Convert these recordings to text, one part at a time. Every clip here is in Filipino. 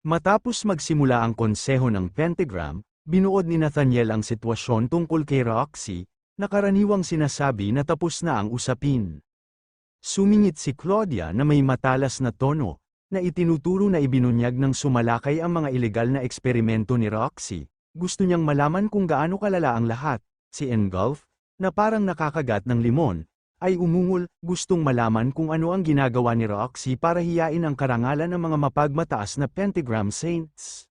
Matapos magsimula ang konseho ng Pentagram, binuod ni Nathaniel ang sitwasyon tungkol kay Roxy, na karaniwang sinasabi na tapos na ang usapin. Sumingit si Claudia na may matalas na tono, na itinuturo na ibinunyag ng sumalakay ang mga ilegal na eksperimento ni Roxy. Gusto niyang malaman kung gaano kalala ang lahat. Si Engulf, na parang nakakagat ng limon, ay umungol, gustong malaman kung ano ang ginagawa ni Roxy para hiyain ang karangalan ng mga mapagmataas na Pentagram Saints.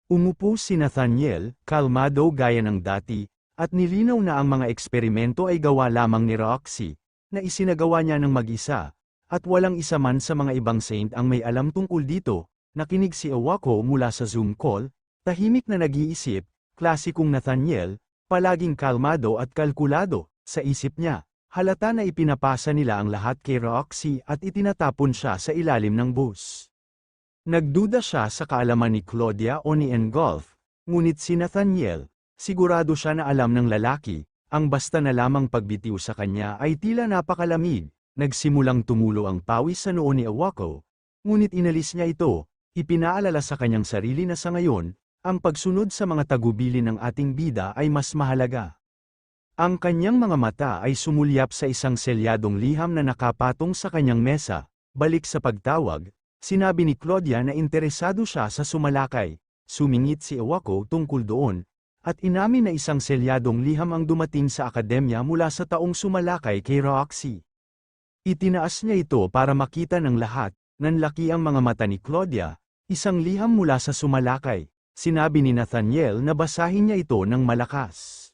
Umupo si Nathaniel, kalmado gaya ng dati, at nilinaw na ang mga eksperimento ay gawa lamang ni Roxy, na isinagawa niya ng mag-isa, at walang isa man sa mga ibang saint ang may alam tungkol dito. Nakinig si Awako mula sa Zoom call, tahimik na nag-iisip, klasikong Nathaniel, palaging kalmado at kalkulado, sa isip niya. Halata na ipinapasa nila ang lahat kay Roxy at itinatapon siya sa ilalim ng bus. Nagduda siya sa kaalaman ni Claudia o ni Engulf, ngunit si Nathaniel, sigurado siya na alam ng lalaki, ang basta na lamang pagbitiw sa kanya ay tila napakalamig. Nagsimulang tumulo ang pawis sa noo ni Awako, ngunit inalis niya ito, ipinaalala sa kanyang sarili na sa ngayon, ang pagsunod sa mga tagubilin ng ating bida ay mas mahalaga. Ang kanyang mga mata ay sumulyap sa isang selyadong liham na nakapatong sa kanyang mesa. Balik sa pagtawag, sinabi ni Claudia na interesado siya sa sumalakay. Sumingit si Awako tungkol doon, at inamin na isang selyadong liham ang dumating sa akademya mula sa taong sumalakay kay Roxy. Itinaas niya ito para makita ng lahat. Nanlaki ang mga mata ni Claudia, isang liham mula sa sumalakay. Sinabi ni Nathaniel na basahin niya ito ng malakas.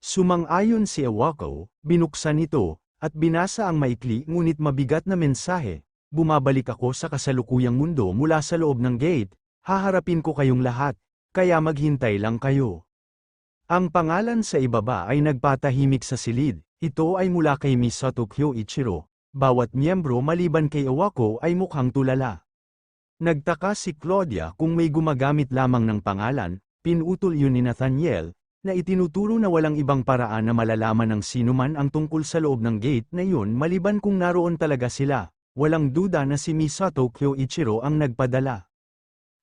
Sumang-ayon si Awako, binuksan ito, at binasa ang maikli ngunit mabigat na mensahe. Bumabalik ako sa kasalukuyang mundo mula sa loob ng gate, haharapin ko kayong lahat, kaya maghintay lang kayo. Ang pangalan sa ibaba ay nagpatahimik sa silid, ito ay mula kay Misato Kyoichiro. Bawat miyembro maliban kay Awako ay mukhang tulala. Nagtaka si Claudia kung may gumagamit lamang ng pangalan, pinutol yun ni Nathaniel, na itinuturo na walang ibang paraan na malalaman ng sinuman ang tungkol sa loob ng gate na yun maliban kung naroon talaga sila. Walang duda na si Misato Kyoichiro ang nagpadala.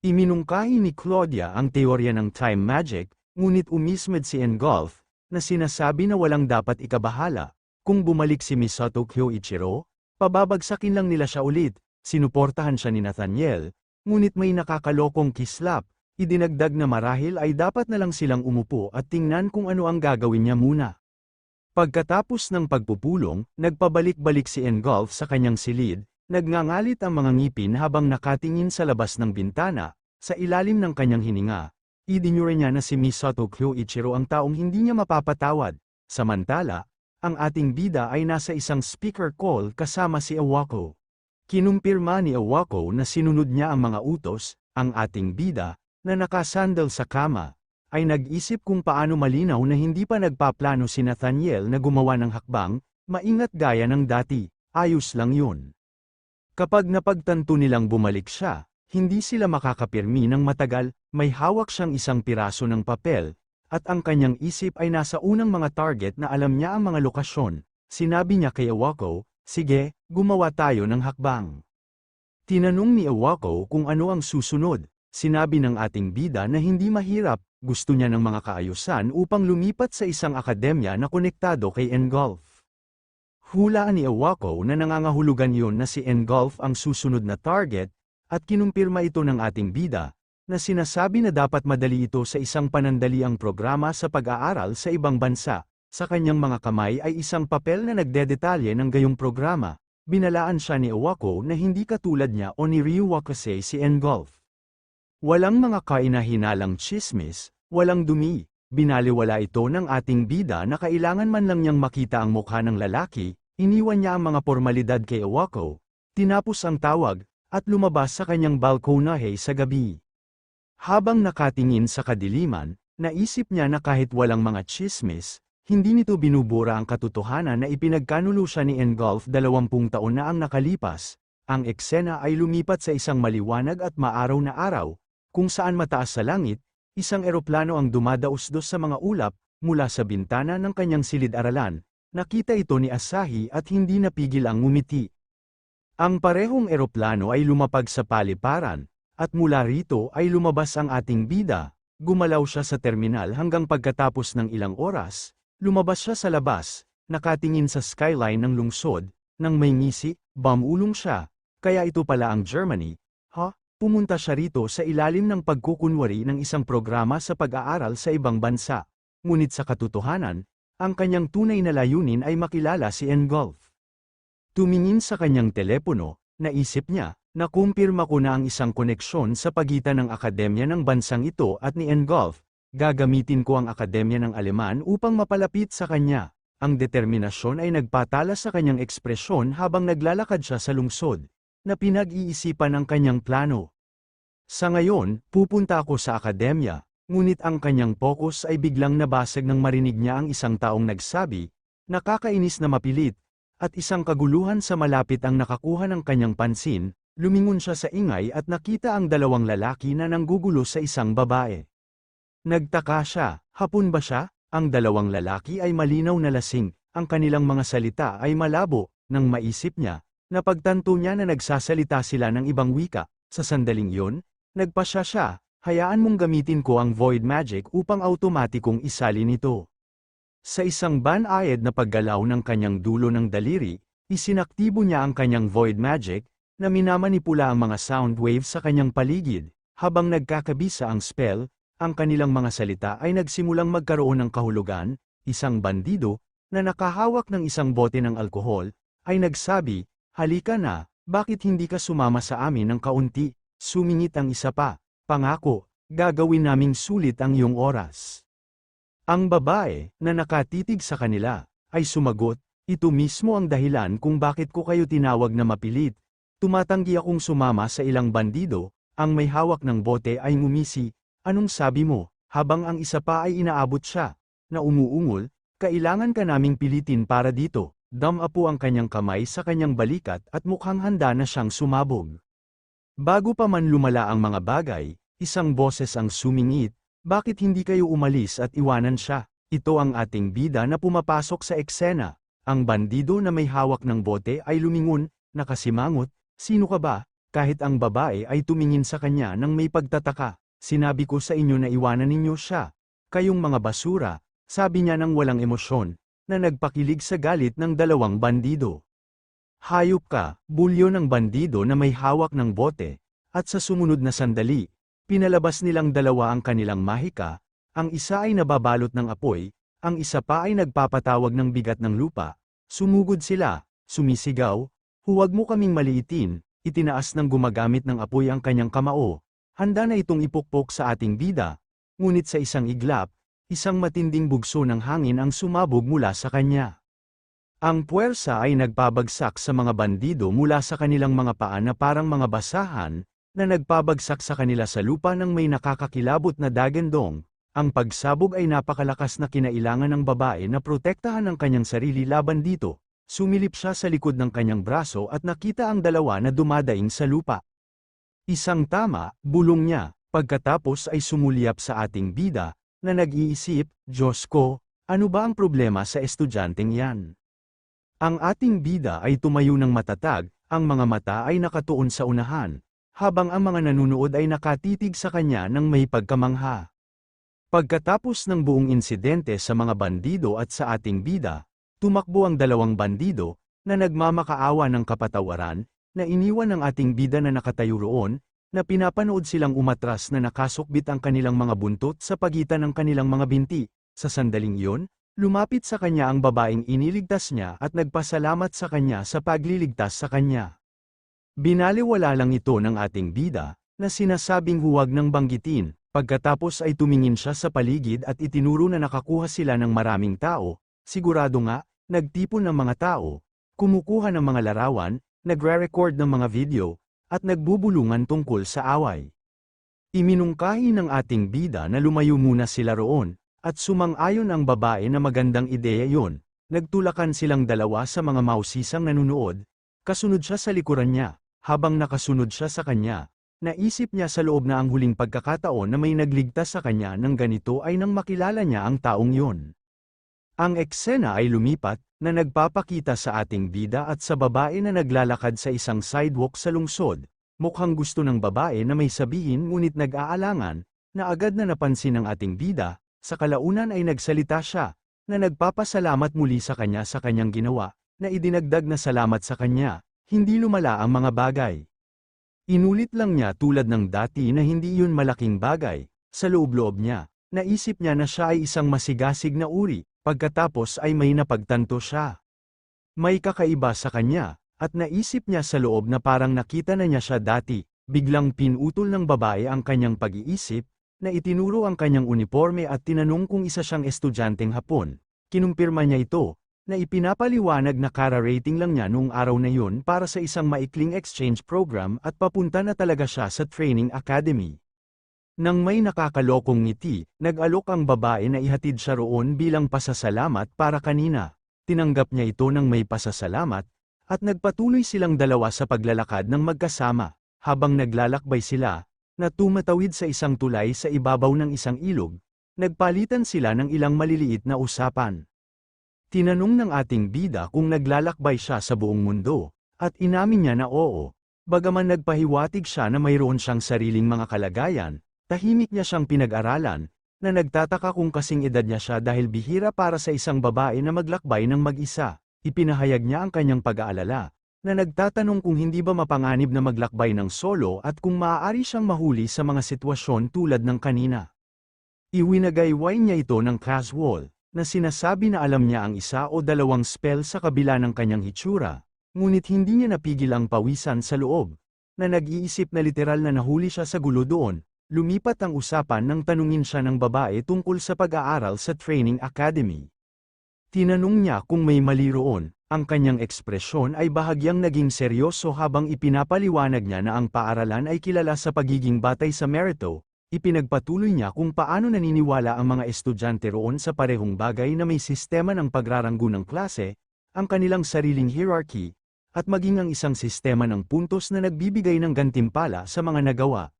Iminungkahi ni Claudia ang teorya ng time magic, ngunit umismed si Engulf, na sinasabi na walang dapat ikabahala. Kung bumalik si Misato Kyoichiro, pababagsakin lang nila siya ulit. Sinuportahan siya ni Nathaniel, ngunit may nakakalokong kislap. Idinagdag na marahil ay dapat na lang silang umupo at tingnan kung ano ang gagawin niya muna. Pagkatapos ng pagpupulong, nagpabalik-balik si Engulf sa kanyang silid, nagngangalit ang mga ngipin habang nakatingin sa labas ng bintana, sa ilalim ng kanyang hininga. Idinyure niya na si Misato Kyoichiro ang taong hindi niya mapapatawad. Samantala, ang ating bida ay nasa isang speaker call kasama si Awako. Kinumpirma ni Awako na sinunod niya ang mga utos. Ang ating bida, na nakasandal sa kama, ay nag-isip kung paano malinaw na hindi pa nagpaplano si Nathaniel na gumawa ng hakbang, maingat gaya ng dati, ayos lang yun. Kapag napagtanto nilang bumalik siya, hindi sila makakapirmi ng matagal, may hawak siyang isang piraso ng papel, at ang kanyang isip ay nasa unang mga target na alam niya ang mga lokasyon. Sinabi niya kay Awako, sige, gumawa tayo ng hakbang. Tinanong ni Awako kung ano ang susunod. Sinabi ng ating bida na hindi mahirap, gusto niya ng mga kaayusan upang lumipat sa isang akademya na konektado kay Engulf. Hulaan ni Awako na nangangahulugan yun na si Engulf ang susunod na target, at kinumpirma ito ng ating bida, na sinasabi na dapat madali ito sa isang panandaliang programa sa pag-aaral sa ibang bansa. Sa kanyang mga kamay ay isang papel na nagdedetalye ng gayong programa. Binalaan siya ni Awako na hindi katulad niya o ni Ryuwakase si Engulf. Walang mga kainahinalang tsismis, walang dumi. Binaliwala ito ng ating bida na kailangan man lang niyang makita ang mukha ng lalaki. Iniwan niya ang mga formalidad kay Awako, tinapos ang tawag, at lumabas sa kanyang balkonahe sa gabi. Habang nakatingin sa kadiliman, naisip niya na kahit walang mga tsismis, hindi nito binubura ang katotohanan na ipinagkanulo siya ni Engulf 20 taon na ang nakalipas. Ang eksena ay lumipat sa isang maliwanag at maaraw na araw, kung saan mataas sa langit, isang eroplano ang dumadaos-dos sa mga ulap, mula sa bintana ng kanyang silid-aralan. Nakita ito ni Asahi at hindi napigil ang ngumiti. Ang parehong eroplano ay lumapag sa paliparan, At mula rito ay lumabas ang ating bida, gumalaw siya sa terminal hanggang pagkatapos ng ilang oras, lumabas siya sa labas, nakatingin sa skyline ng lungsod, nang may ngisi, bumulong siya, kaya ito pala ang Germany, ha? Pumunta siya rito sa ilalim ng pagkukunwari ng isang programa sa pag-aaral sa ibang bansa. Ngunit sa katotohanan, ang kanyang tunay na layunin ay makilala si Engulf. Tumingin sa kanyang telepono, naisip niya, nakumpirma ko na ang isang koneksyon sa pagitan ng akademya ng bansang ito at ni Engulf. Gagamitin ko ang akademya ng Aleman upang mapalapit sa kanya. Ang determinasyon ay nagpatala sa kanyang ekspresyon habang naglalakad siya sa lungsod, na pinag-iisipan ang kanyang plano. Sa ngayon, pupunta ako sa akademya, ngunit ang kanyang focus ay biglang nabasag nang marinig niya ang isang taong nagsabi, nakakainis na mapilit, at isang kaguluhan sa malapit ang nakakuha ng kanyang pansin, lumingon siya sa ingay at nakita ang dalawang lalaki na nanggugulo sa isang babae. Nagtaka siya, hapon ba siya? Ang dalawang lalaki ay malinaw na lasing, ang kanilang mga salita ay malabo, nang maisip niya, napagtanto niya na nagsasalita sila ng ibang wika. Sa sandaling yun, nagpasya siya, hayaan mong gamitin ko ang Void Magic upang automatikong isalin ito. Sa isang banayad na paggalaw ng kanyang dulo ng daliri, isinaktibo niya ang kanyang Void Magic, na minamanipula ang mga sound waves sa kanyang paligid. Habang nagkakabisa ang spell, ang kanilang mga salita ay nagsimulang magkaroon ng kahulugan. Isang bandido, na nakahawak ng isang bote ng alkohol, ay nagsabi, halika na, bakit hindi ka sumama sa amin ng kaunti? Sumingit ang isa pa, pangako, gagawin naming sulit ang iyong oras. Ang babae, na nakatitig sa kanila, ay sumagot, ito mismo ang dahilan kung bakit ko kayo tinawag na mapilit. Tumatanggi akong sumama sa ilang bandido, ang may hawak ng bote ay ngumisi, anong sabi mo, habang ang isa pa ay inaabot siya, na umuungol, kailangan ka naming pilitin para dito. Damapo ang kanyang kamay sa kanyang balikat at mukhang handa na siyang sumabog. Bago pa man lumala ang mga bagay, isang boses ang sumingit, bakit hindi kayo umalis at iwanan siya? Ito ang ating bida na pumapasok sa eksena. Ang bandido na may hawak ng bote ay lumingon, nakasimangot, sino ka ba? Kahit ang babae ay tumingin sa kanya nang may pagtataka, sinabi ko sa inyo na iwanan ninyo siya. Kayong mga basura, sabi niya nang walang emosyon, na nagpakilig sa galit ng dalawang bandido. Hayop ka, bulyo ng bandido na may hawak ng bote, at sa sumunod na sandali, pinalabas nilang dalawa ang kanilang mahika, ang isa ay nababalot ng apoy, ang isa pa ay nagpapatawag ng bigat ng lupa. Sumugod sila, sumisigaw, huwag mo kaming maliitin, itinaas ng gumagamit ng apoy ang kanyang kamao, handa na itong ipukpok sa ating bida, ngunit sa isang iglap, isang matinding bugso ng hangin ang sumabog mula sa kanya. Ang puwersa ay nagpabagsak sa mga bandido mula sa kanilang mga paa na parang mga basahan, na nagpabagsak sa kanila sa lupa ng may nakakakilabot na dagandong. Ang pagsabog ay napakalakas na kinailangan ng babae na protektahan ang kanyang sarili laban dito. Sumilip siya sa likod ng kanyang braso at nakita ang dalawa na dumadaing sa lupa. Isang tama, bulong niya, pagkatapos ay sumulyap sa ating bida, na nag-iisip, Diyos ko, ano ba ang problema sa estudyanteng yan? Ang ating bida ay tumayo ng matatag, ang mga mata ay nakatuon sa unahan, habang ang mga nanunood ay nakatitig sa kanya ng may pagkamangha. Pagkatapos ng buong insidente sa mga bandido at sa ating bida, tumakbo ang dalawang bandido, na nagmamakaawa ng kapatawaran, na iniwan ng ating bida na nakatayo roon, na pinapanood silang umatras na nakasukbit ang kanilang mga buntot sa pagitan ng kanilang mga binti. Sa sandaling iyon, lumapit sa kanya ang babaeng iniligtas niya at nagpasalamat sa kanya sa pagliligtas sa kanya. Binaliwala lang ito ng ating bida, na sinasabing huwag nang banggitin, pagkatapos ay tumingin siya sa paligid at itinuro na nakakuha sila ng maraming tao, sigurado nga, nagtipon ng mga tao, kumukuha ng mga larawan, nagre-record ng mga video, at nagbubulungan tungkol sa away. Iminungkahi ng ating bida na lumayo muna sila roon, at sumang-ayon ang babae na magandang ideya yon. Nagtulakan silang dalawa sa mga mausisang nanunood, kasunod siya sa likuran niya, habang nakasunod siya sa kanya. Naisip niya sa loob na ang huling pagkakataon na may nagligtas sa kanya ng ganito ay nang makilala niya ang taong yon. Ang eksena ay lumipat, na nagpapakita sa ating bida at sa babae na naglalakad sa isang sidewalk sa lungsod, Mukhang gusto ng babae na may sabihin ngunit nag-aalangan, na agad na napansin ng ating bida, sa kalaunan ay nagsalita siya, na nagpapasalamat muli sa kanya sa kanyang ginawa, na idinagdag na salamat sa kanya, hindi lumala ang mga bagay. Inulit lang niya tulad ng dati na hindi yun malaking bagay, sa loob-loob niya, naisip niya na siya ay isang masigasig na uri, pagkatapos ay may napagtanto siya. May kakaiba sa kanya, at naisip niya sa loob na parang nakita na niya siya dati, biglang pinutol ng babae ang kanyang pag-iisip, na itinuro ang kanyang uniforme at tinanong kung isa siyang estudyanteng Hapon. Kinumpirma niya ito, na ipinapaliwanag na kara-rating lang niya noong araw na yun para sa isang maikling exchange program at papunta na talaga siya sa training academy. Nang may nakakalokong ngiti, nag-alok ang babae na ihatid siya roon bilang pasasalamat para kanina. Tinanggap niya ito ng may pasasalamat, at nagpatuloy silang dalawa sa paglalakad ng magkasama, habang naglalakbay sila, na tumatawid sa isang tulay sa ibabaw ng isang ilog, nagpalitan sila ng ilang maliliit na usapan. Tinanong ng ating bida kung naglalakbay siya sa buong mundo, at inamin niya na oo. Bagaman nagpahiwatig siya na mayroon siyang sariling mga kalagayan, tahimik niya siyang pinag-aralan, na nagtataka kung kasing edad niya siya dahil bihira para sa isang babae na maglakbay ng mag-isa. Ipinahayag niya ang kanyang pag-aalala, na nagtatanong kung hindi ba mapanganib na maglakbay ng solo at kung maaari siyang mahuli sa mga sitwasyon tulad ng kanina. Iwinagayway niya ito ng casual, na sinasabi na alam niya ang isa o dalawang spell sa kabila ng kanyang hitsura, ngunit hindi niya napigil ang pawisan sa loob, na nag-iisip na literal na nahuli siya sa gulo doon. Lumipat ang usapan nang tanungin siya ng babae tungkol sa pag-aaral sa training academy. Tinanong niya kung may mali roon, ang kanyang ekspresyon ay bahagyang naging seryoso habang ipinapaliwanag niya na ang paaralan ay kilala sa pagiging batay sa merito. Ipinagpatuloy niya kung paano naniniwala ang mga estudyante roon sa parehong bagay na may sistema ng pagraranggo ng klase, ang kanilang sariling hierarchy, at maging ang isang sistema ng puntos na nagbibigay ng gantimpala sa mga nagawa.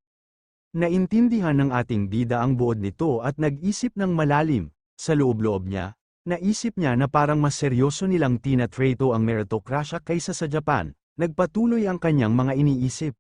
Naintindihan ng ating bida ang buod nito at nag-isip ng malalim, sa loob-loob niya, naisip niya na parang mas seryoso nilang tinatreto ang meritokrasya kaysa sa Japan, nagpatuloy ang kanyang mga iniisip.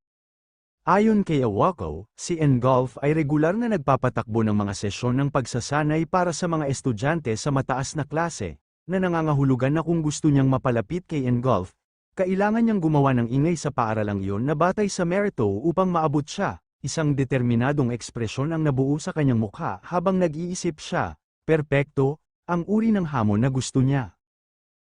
Ayon kay Awako, si Engulf ay regular na nagpapatakbo ng mga sesyon ng pagsasanay para sa mga estudyante sa mataas na klase, na nangangahulugan na kung gusto niyang mapalapit kay Engulf, kailangan niyang gumawa ng ingay sa paaralang iyon na batay sa merito upang maabot siya. Isang determinadong ekspresyon ang nabuo sa kanyang mukha habang nag-iisip siya, perpekto, ang uri ng hamon na gusto niya.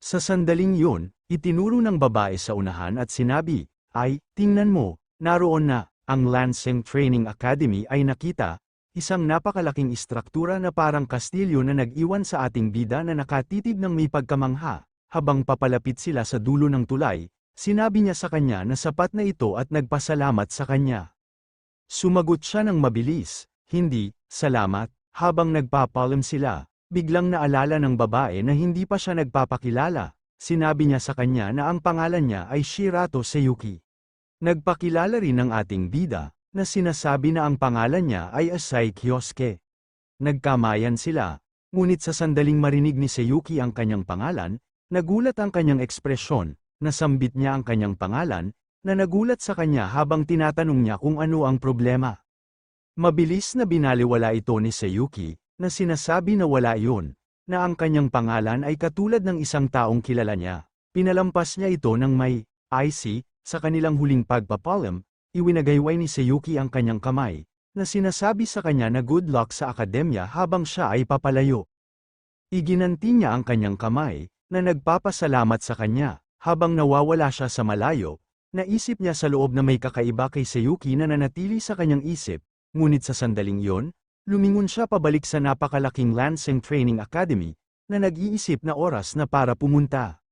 Sa sandaling yun, itinuro ng babae sa unahan at sinabi, ay, tingnan mo, naroon na, ang Lansing Training Academy ay nakita, isang napakalaking istruktura na parang kastilyo na nag-iwan sa ating bida na nakatitib ng may pagkamangha. Habang papalapit sila sa dulo ng tulay, sinabi niya sa kanya na sapat na ito at nagpasalamat sa kanya. Sumagot siya ng mabilis, hindi, salamat, habang nagpapalam sila, biglang naalala ng babae na hindi pa siya nagpapakilala, sinabi niya sa kanya na ang pangalan niya ay Shirato Seiyuki. Nagpakilala rin ng ating bida, na sinasabi na ang pangalan niya ay Asai Kyosuke. Nagkamayan sila, ngunit sa sandaling marinig ni Seiyuki ang kanyang pangalan, nagulat ang kanyang ekspresyon, nasambit niya ang kanyang pangalan, na nagulat sa kanya habang tinatanong niya kung ano ang problema. Mabilis na binaliwala ito ni Seiyuki, na sinasabi na wala iyon, na ang kanyang pangalan ay katulad ng isang taong kilala niya. Pinalampas niya ito ng may, IC, sa kanilang huling pagpapalam, iwinagayway ni Seiyuki ang kanyang kamay, na sinasabi sa kanya na good luck sa akademya habang siya ay papalayo. Iginanti niya ang kanyang kamay, na nagpapasalamat sa kanya, habang nawawala siya sa malayo. Naisip niya sa loob na may kakaiba kay Seiyuki na nanatili sa kanyang isip, ngunit sa sandaling yon, lumingon siya pabalik sa napakalaking Lansing Training Academy, na nag-iisip na oras na para pumunta.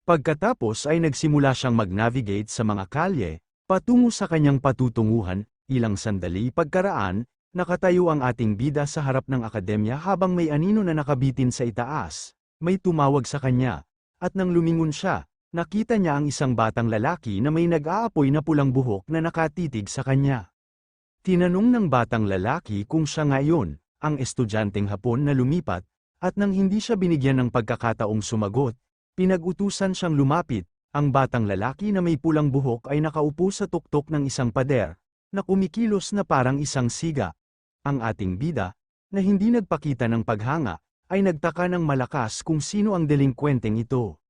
Pagkatapos ay nagsimula siyang mag-navigate sa mga kalye, patungo sa kanyang patutunguhan. Ilang sandali pagkaraan, nakatayo ang ating bida sa harap ng akademya habang may anino na nakabitin sa itaas. May tumawag sa kanya, at nang lumingon siya, nakita niya ang isang batang lalaki na may nag-aapoy na pulang buhok na nakatitig sa kanya. Tinanong ng batang lalaki kung siya ngayon, ang estudyanteng Hapon na lumipat, at nang hindi siya binigyan ng pagkakataong sumagot, pinag-utusan siyang lumapit, Ang batang lalaki na may pulang buhok ay nakaupo sa tuktok ng isang pader, na kumikilos na parang isang siga. Ang ating bida, na hindi nagpakita ng paghanga, ay nagtaka ng malakas kung sino ang delinkwenteng ito.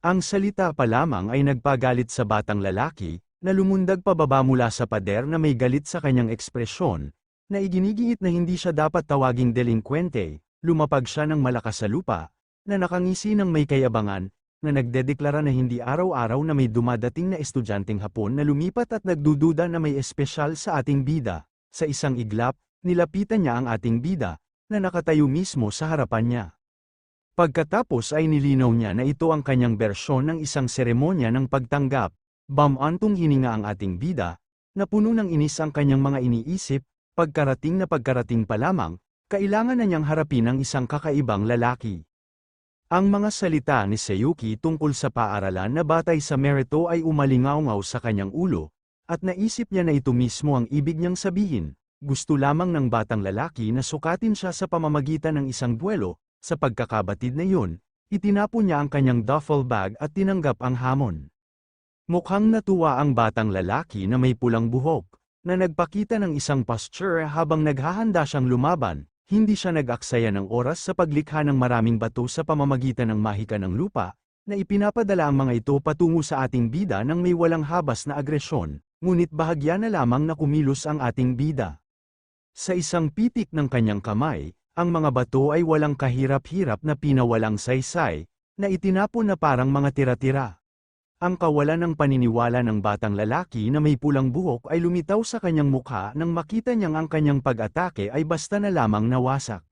Ang salita pa lamang ay nagpagalit sa batang lalaki, na lumundag pababa mula sa pader na may galit sa kanyang ekspresyon, na iginigiit na hindi siya dapat tawaging delinkwente. Lumapag siya ng malakas sa lupa, na nakangisi ng may kayabangan, na nagdedeklara na hindi araw-araw na may dumadating na estudyanteng Hapon na lumipat at nagdududa na may espesyal sa ating bida. Sa isang iglap, nilapitan niya ang ating bida, na nakatayo mismo sa harapan niya. Pagkatapos ay nilinaw niya na ito ang kanyang bersyon ng isang seremonya ng pagtanggap. Bamantong hininga ang ating bida, na puno ng inis ang kanyang mga iniisip, pagkarating pa lamang, kailangan na niyang harapin ang isang kakaibang lalaki. Ang mga salita ni Seiyuki tungkol sa paaralan na batay sa merito ay umalingaw-ngaw sa kanyang ulo, at naisip niya na ito mismo ang ibig niyang sabihin. Gusto lamang ng batang lalaki na sukatin siya sa pamamagitan ng isang duelo. Sa pagkakabatid na iyon, itinapon niya ang kanyang duffel bag at tinanggap ang hamon. Mukhang natuwa ang batang lalaki na may pulang buhok, na nagpakita ng isang posture habang naghahanda siyang lumaban. Hindi siya nag-aksaya ng oras sa paglikha ng maraming bato sa pamamagitan ng mahika ng lupa, na ipinapadala ang mga ito patungo sa ating bida nang may walang habas na agresyon, ngunit bahagya na lamang na kumilos ang ating bida. Sa isang pitik ng kanyang kamay, ang mga bato ay walang kahirap-hirap na pinawalang saysay, na itinapon na parang mga tira-tira. Ang kawalan ng paniniwala ng batang lalaki na may pulang buhok ay lumitaw sa kanyang mukha nang makita niyang ang kanyang pag-atake ay basta na lamang nawasak.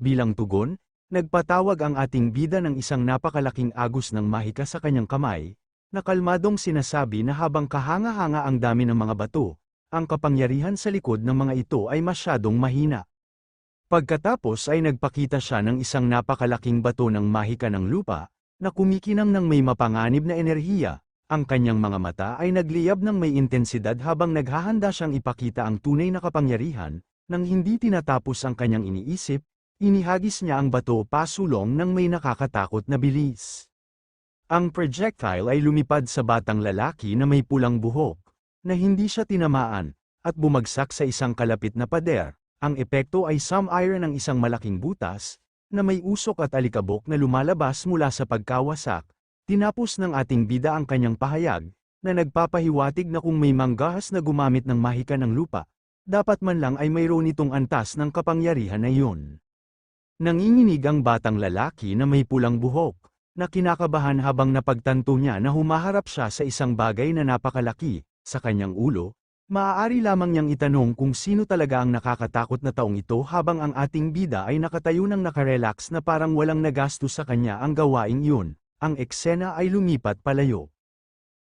Bilang tugon, nagpatawag ang ating bida ng isang napakalaking agos ng mahika sa kanyang kamay, na kalmadong sinasabi na habang kahanga-hanga ang dami ng mga bato, ang kapangyarihan sa likod ng mga ito ay masyadong mahina. Pagkatapos ay nagpakita siya ng isang napakalaking bato ng mahika ng lupa, na kumikinang ng may mapanganib na enerhiya. Ang kanyang mga mata ay nagliyab ng may intensidad habang naghahanda siyang ipakita ang tunay na kapangyarihan. Nang hindi tinatapos ang kanyang iniisip, inihagis niya ang bato pasulong ng may nakakatakot na bilis. Ang projectile ay lumipad sa batang lalaki na may pulang buhok, na hindi siya tinamaan, at bumagsak sa isang kalapit na pader. Ang epekto ay some-iron ng isang malaking butas, na may usok at alikabok na lumalabas mula sa pagkawasak. Tinapos ng ating bida ang kanyang pahayag, na nagpapahiwatig na kung may manggahas na gumamit ng mahika ng lupa, dapat man lang ay mayroon itong antas ng kapangyarihan na iyon. Nanginginig ang batang lalaki na may pulang buhok, na kinakabahan habang napagtanto niya na humaharap siya sa isang bagay na napakalaki, sa kanyang ulo. Maaari lamang niyang itanong kung sino talaga ang nakakatakot na taong ito habang ang ating bida ay nakatayo ng nakarelax na parang walang nagastos sa kanya ang gawaing iyon. Ang eksena ay lumipat palayo.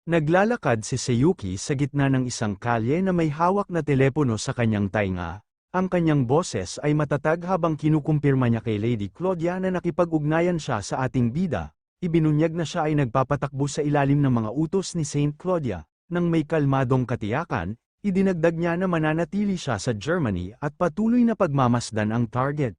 Naglalakad si Seiyuki sa gitna ng isang kalye na may hawak na telepono sa kanyang tainga. Ang kanyang boses ay matatag habang kinukumpirma niya kay Lady Claudia na nakipag-ugnayan siya sa ating bida. Ibinunyag na siya ay nagpapatakbo sa ilalim ng mga utos ni Saint Claudia. Nang may kalmadong katiyakan, idinagdag niya na mananatili siya sa Germany at patuloy na pagmamasdan ang target.